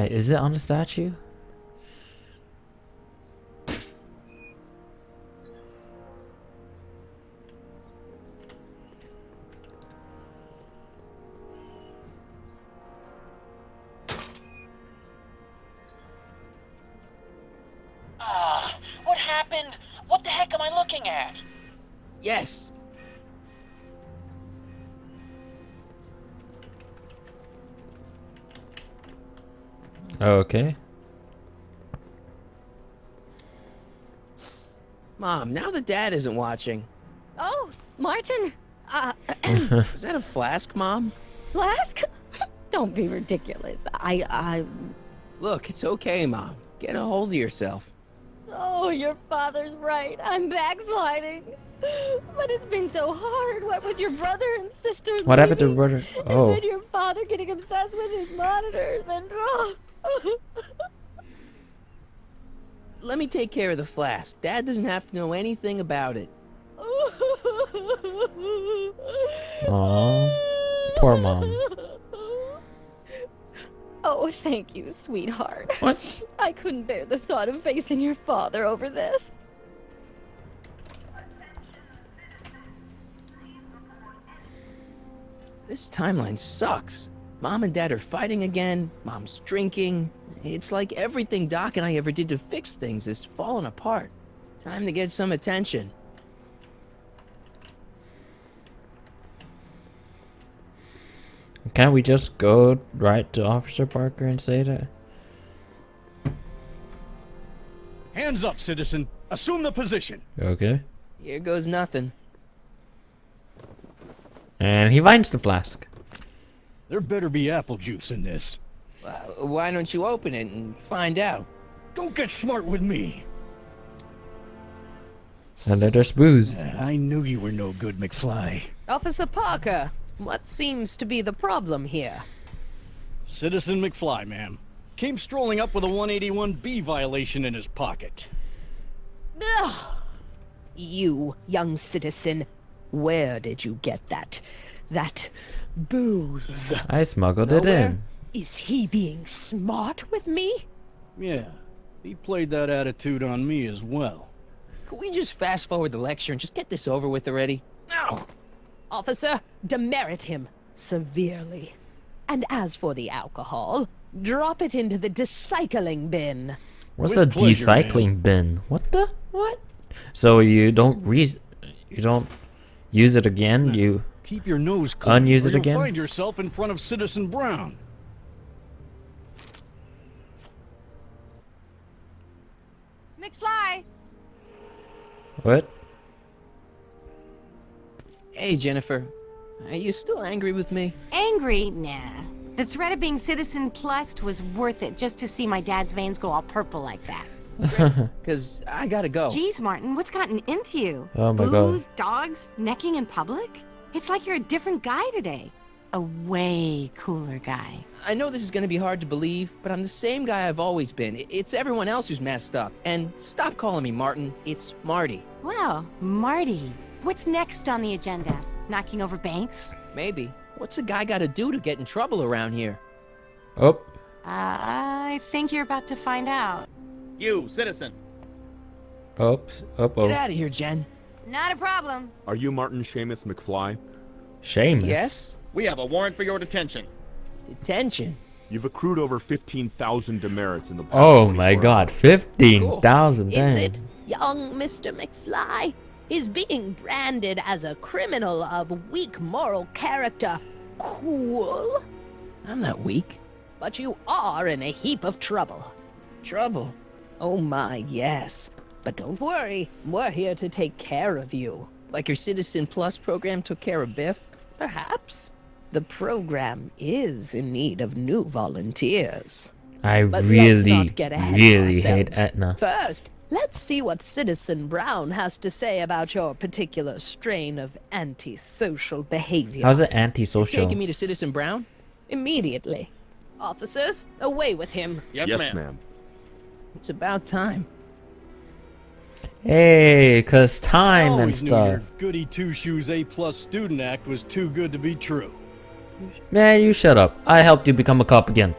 Is it on the statue? What happened? What the heck am I looking at? Yes. Okay. Mom, now that Dad isn't watching. Oh, Martin. Is that a flask, Mom? Flask? Don't be ridiculous. Look, it's okay, Mom. Get a hold of yourself. Oh, your father's right. I'm backsliding. But it's been so hard. What with your brother and sister What happened to leaving, brother? and Oh. then your father getting obsessed with his monitors and... Let me take care of the flask. Dad doesn't have to know anything about it. Aw. Poor mom. Oh, thank you, sweetheart. What? I couldn't bear the thought of facing your father over this. This timeline sucks. Mom and Dad are fighting again. Mom's drinking. It's like everything Doc and I ever did to fix things is falling apart. Time to get some attention. Can't we just go right to Officer Parker and say that? Hands up, citizen. Assume the position. Okay. Here goes nothing. And he finds the flask. There better be apple juice in this. Why don't you open it and find out? Don't get smart with me. And then there's booze. I knew you were no good, McFly. Officer Parker, what seems to be the problem here? Citizen McFly, ma'am. Came strolling up with a 181B violation in his pocket. Ugh. You, young citizen, where did you get that booze? I smuggled it Nowhere. in. Is he being smart with me? Yeah, he played that attitude on me as well. Could we just fast forward the lecture and just get this over with already? No. Officer, demerit him severely. And as for the alcohol, drop it into the recycling bin. What's With a pleasure, recycling bin? What the? What? So you don't use it again? You Keep your nose clean, Unuse or it you'll again? find yourself in front of Citizen Brown. McFly! what? Hey, Jennifer. Are you still angry with me? Angry? Nah. The threat of being Citizen Plus was worth it just to see my dad's veins go all purple like that. Because I gotta go. Jeez, Martin, what's gotten into you? Oh my God. Booze, dogs, necking in public? It's like you're a different guy today. A way cooler guy. I know this is gonna be hard to believe, but I'm the same guy I've always been. It's everyone else who's messed up. And stop calling me Martin. It's Marty. Well, Marty, what's next on the agenda? Knocking over banks? Maybe. What's a guy gotta do to get in trouble around here? Oh. I think you're about to find out. You, citizen. Oops. Get Oh. out of here, Jen. Not a problem. Are you Martin Seamus McFly? Seamus. Yes? We have a warrant for your detention. Detention. You've accrued over 15,000 demerits in the past Oh my 24 God. hours. 15,000. Is it, young Mr. McFly? Is being branded as a criminal of weak moral character cool? I'm not weak. But you are in a heap of trouble. Trouble. Oh my, yes. But don't worry, we're here to take care of you. Like your Citizen Plus program took care of Biff? Perhaps. The program is in need of new volunteers. I But let's really, not get ahead of really hate ourselves. Etna. First, let's see what Citizen Brown has to say about your particular strain of antisocial behavior. How's it antisocial? Taking me to Citizen Brown? Immediately. Officers, away with him. Yes, Yes, ma'am. ma'am. It's about time. Hey, cause time and Always knew your stuff. goody two-shoes A+ student act was too good to be true. Man, you shut up. I helped you become a cop again.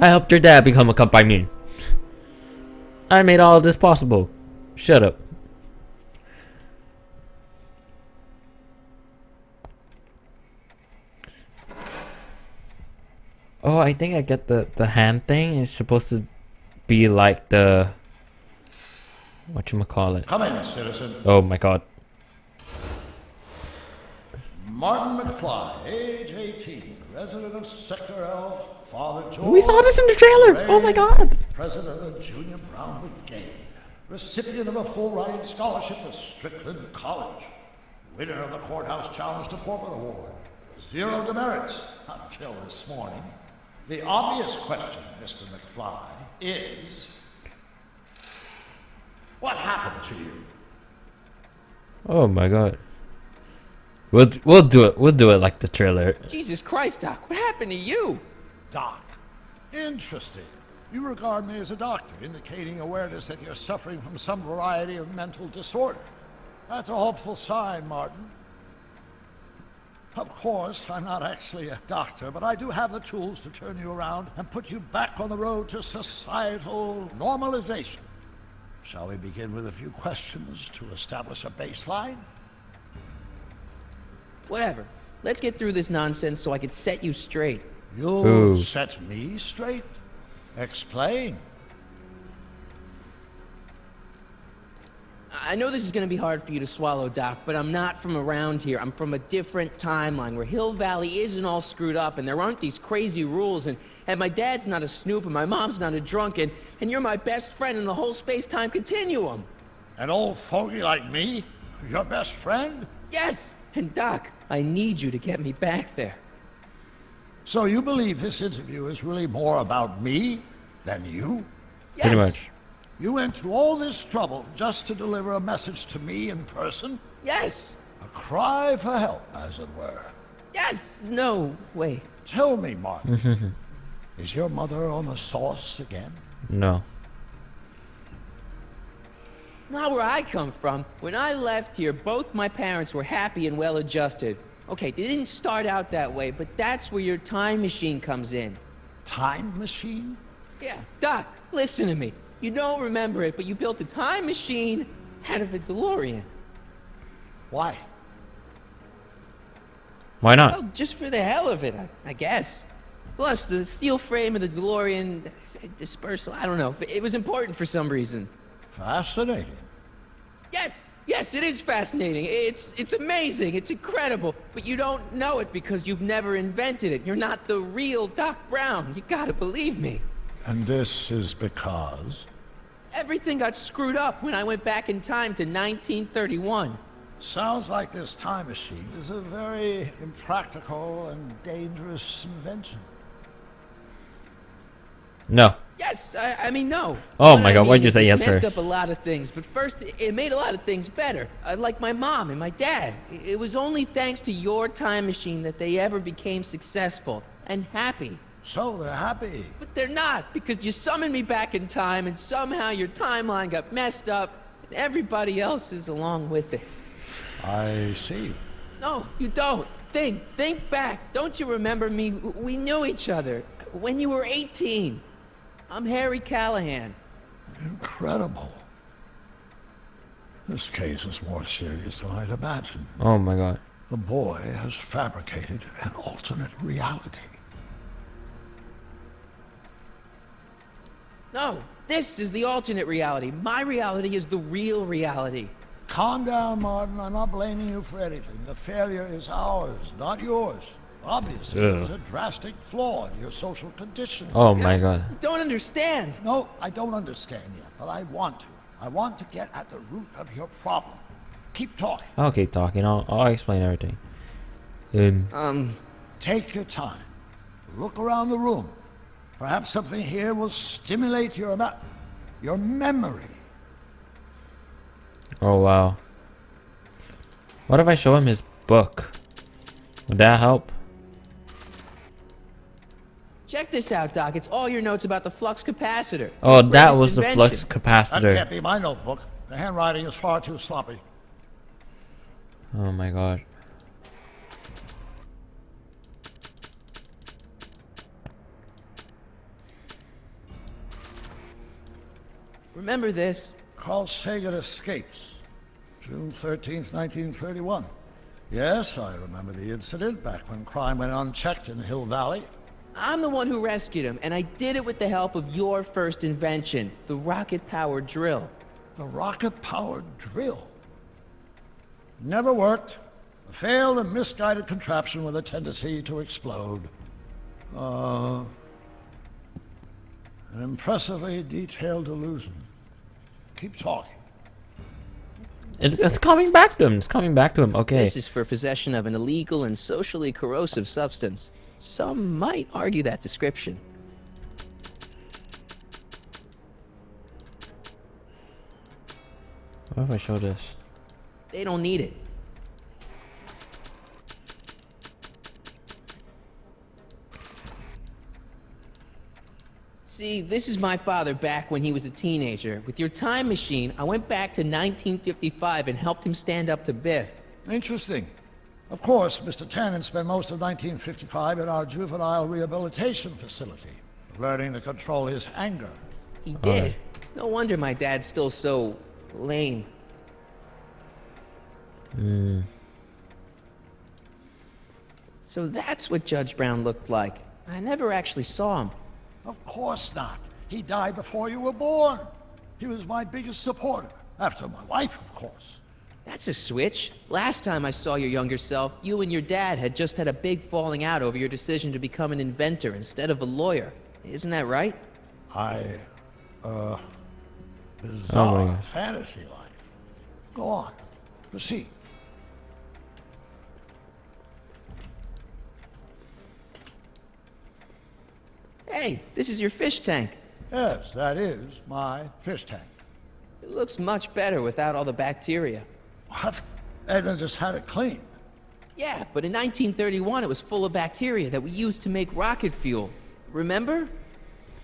I helped your dad become a companion. I made all of this possible. Shut up. Oh, I think I get the hand thing. It's supposed to be like the whatchamacallit. Come in, citizen. Oh my god. Martin McFly, age 18, resident of Sector L, Father George. We saw this in the trailer. Oh my god. President of the Junior Brown Brigade, recipient of a full ride scholarship to Strickland College, winner of the Courthouse Challenge to Corporate Award, 0 demerits until this morning. The obvious question, Mr. McFly, is what happened to you? Oh my god. We'll do it. We'll do it like the trailer. Jesus Christ, Doc, what happened to you? Doc. Interesting. You regard me as a doctor, indicating awareness that you're suffering from some variety of mental disorder. That's a hopeful sign, Martin. Of course, I'm not actually a doctor, but I do have the tools to turn you around and put you back on the road to societal normalization. Shall we begin with a few questions to establish a baseline? Whatever. Let's get through this nonsense so I can set you straight. You'll Ooh. set me straight? Explain. I know this is gonna be hard for you to swallow, Doc, but I'm not from around here. I'm from a different timeline where Hill Valley isn't all screwed up and there aren't these crazy rules and my dad's not a snoop and my mom's not a drunk and you're my best friend in the whole space-time continuum. An old fogey like me? Your best friend? Yes! And Doc, I need you to get me back there. So you believe this interview is really more about me than you? Yes. Pretty much. You went to all this trouble just to deliver a message to me in person? Yes! A cry for help, as it were. Yes! No, wait. Tell me, Martin, is your mother on the sauce again? No. Not where I come from. When I left here, both my parents were happy and well-adjusted. Okay, they didn't start out that way, but that's where your time machine comes in. Time machine? Yeah, Doc, listen to me. You don't remember it, but you built a time machine out of a DeLorean. Why? Why not? Well, just for the hell of it, I guess. Plus, the steel frame of the DeLorean dispersal, I don't know. It was important for some reason. Fascinating. Yes, it is fascinating. It's amazing. It's incredible. But you don't know it because you've never invented it. You're not the real Doc Brown. You gotta believe me. And this is because? Everything got screwed up when I went back in time to 1931. Sounds like this time machine is a very impractical and dangerous invention. No. Yes, I mean, no. Oh What my I God, mean why'd you is say it's yes, sir? messed up a lot of things, but first, it made a lot of things better. Like my mom and my dad. It was only thanks to your time machine that they ever became successful and happy. So they're happy. But they're not, because you summoned me back in time, and somehow your timeline got messed up, and everybody else is along with it. I see. No, you don't. Think back. Don't you remember me? We knew each other when you were 18. I'm Harry Callahan. Incredible. This case is more serious than I'd imagined. Oh my god. The boy has fabricated an alternate reality. No, this is the alternate reality. My reality is the real reality. Calm down, Martin. I'm not blaming you for anything. The failure is ours, not yours. Obviously, there's a drastic flaw in your social condition. Oh my god. Don't understand. No, I don't understand yet, but I want to. I want to get at the root of your problem. Keep talking. I'll keep talking. I'll explain everything. Take your time. Look around the room. Perhaps something here will stimulate your memory. Oh wow. What if I show him his book? Would that help? Check this out, Doc. It's all your notes about the flux capacitor. Oh, The that greatest was the invention. flux That capacitor. can't be my notebook. The handwriting is far too sloppy. Oh my god. Remember this? Carl Sagan escapes. June 13th, 1931. Yes, I remember the incident back when crime went unchecked in Hill Valley. I'm the one who rescued him, and I did it with the help of your first invention, the rocket-powered drill. The rocket-powered drill? Never worked. A failed and misguided contraption with a tendency to explode. An impressively detailed illusion. Keep talking. It's coming back to him. It's coming back to him. Okay. This is for possession of an illegal and socially corrosive substance. Some might argue that description. What if I show this? They don't need it. See, this is my father back when he was a teenager. With your time machine, I went back to 1955 and helped him stand up to Biff. Interesting. Of course, Mr. Tannen spent most of 1955 in our juvenile rehabilitation facility, learning to control his anger. He did. No wonder my dad's still so lame. So that's what Judge Brown looked like. I never actually saw him. Of course not. He died before you were born. He was my biggest supporter, after my wife, of course. That's a switch. Last time I saw your younger self, you and your dad had just had a big falling out over your decision to become an inventor instead of a lawyer. Isn't that right? Bizarre fantasy life. Go on. Proceed. Hey, this is your fish tank. Yes, that is my fish tank. It looks much better without all the bacteria. What? Edna just had it cleaned. Yeah, but in 1931 it was full of bacteria that we used to make rocket fuel. Remember?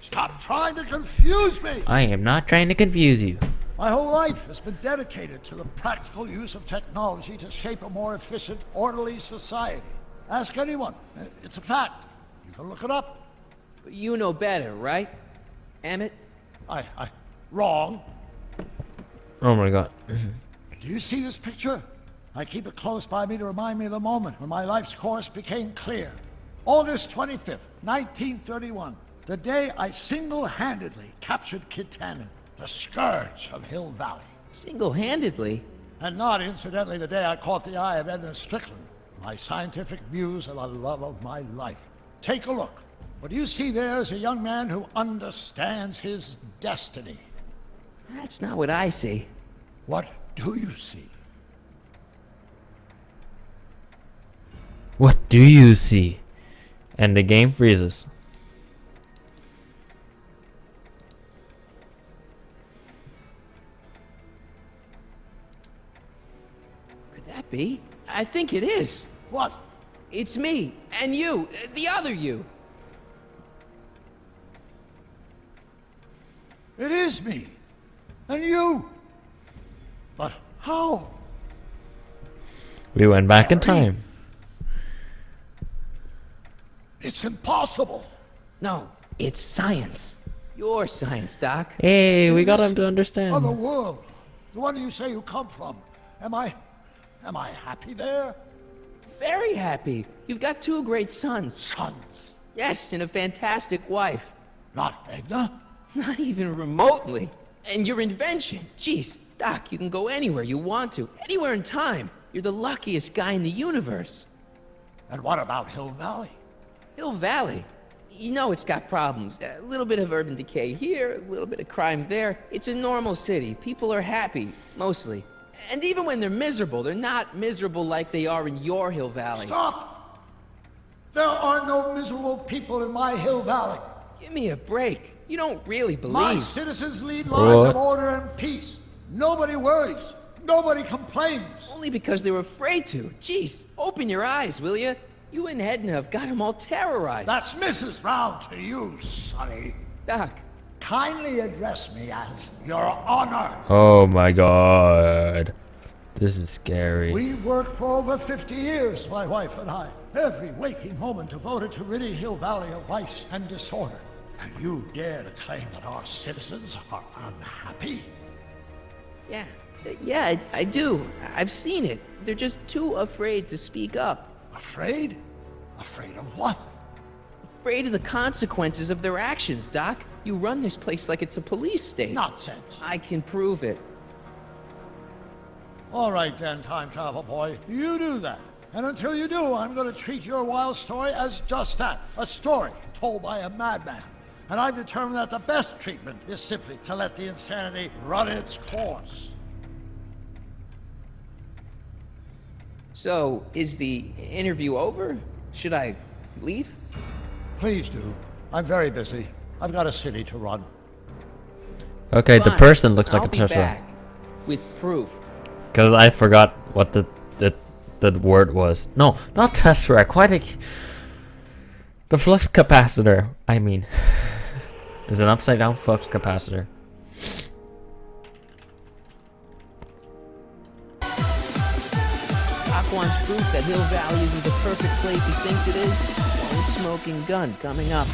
Stop trying to confuse me! I am not trying to confuse you. My whole life has been dedicated to the practical use of technology to shape a more efficient, orderly society. Ask anyone. It's a fact. You can look it up. But you know better, right? Emmett? Wrong. Oh my god. Do you see this picture? I keep it close by me to remind me of the moment when my life's course became clear. August 25th, 1931. The day I single-handedly captured Kid Tannen, the scourge of Hill Valley. Single-handedly? And not, incidentally, the day I caught the eye of Edna Strickland, my scientific muse and the love of my life. Take a look. What you see there is a young man who understands his destiny. That's not what I see. What do you see? What do you see? And the game freezes. Could that be? I think it is. What? It's me, and you, the other you. It is me. And you. But how? We went back in time. It's impossible. No, it's science. Your science, Doc. Hey, we got him to Other understand. world. The one you say you come from. Am I happy there? Very happy. You've got two great sons. Sons. Yes, and a fantastic wife. Not Edna. Not even remotely. And your invention. Jeez, Doc, you can go anywhere you want to. Anywhere in time. You're the luckiest guy in the universe. And what about Hill Valley? Hill Valley. You know it's got problems. A little bit of urban decay here, a little bit of crime there. It's a normal city. People are happy, mostly. And even when they're miserable, they're not miserable like they are in your Hill Valley. Stop! There are no miserable people in my Hill Valley. Give me a break. You don't really My believe. citizens lead lives What? of order and peace. Nobody worries. Nobody complains. Only because they were afraid to. Jeez, open your eyes, will you? You and Edna have got them all terrorized. That's Mrs. Brown to you, Sonny. Doc, Kindly address me as Your Honor. Oh my god. This is scary. We worked for over 50 years, my wife and I. Every waking moment devoted to ridding Hill Valley of vice and disorder. And you dare to claim that our citizens are unhappy? Yeah, I do. I've seen it. They're just too afraid to speak up. Afraid? Afraid of what? Afraid of the consequences of their actions, Doc. You run this place like it's a police state. Nonsense. I can prove it. All right then, time travel boy. You do that. And until you do, I'm going to treat your wild story as just that. A story told by a madman. And I've determined that the best treatment is simply to let the insanity run its course. So, is the interview over? Should I leave? Please do. I'm very busy. I've got a city to run. Okay, the Fine. person looks like I'll a be Tesla. back with proof. Because I forgot what the word was. No, not tesseract. Quite the flux capacitor. I mean, is an upside down flux capacitor. Doc wants proof that Hill Valley isn't the perfect place he thinks it is. One smoking gun coming up.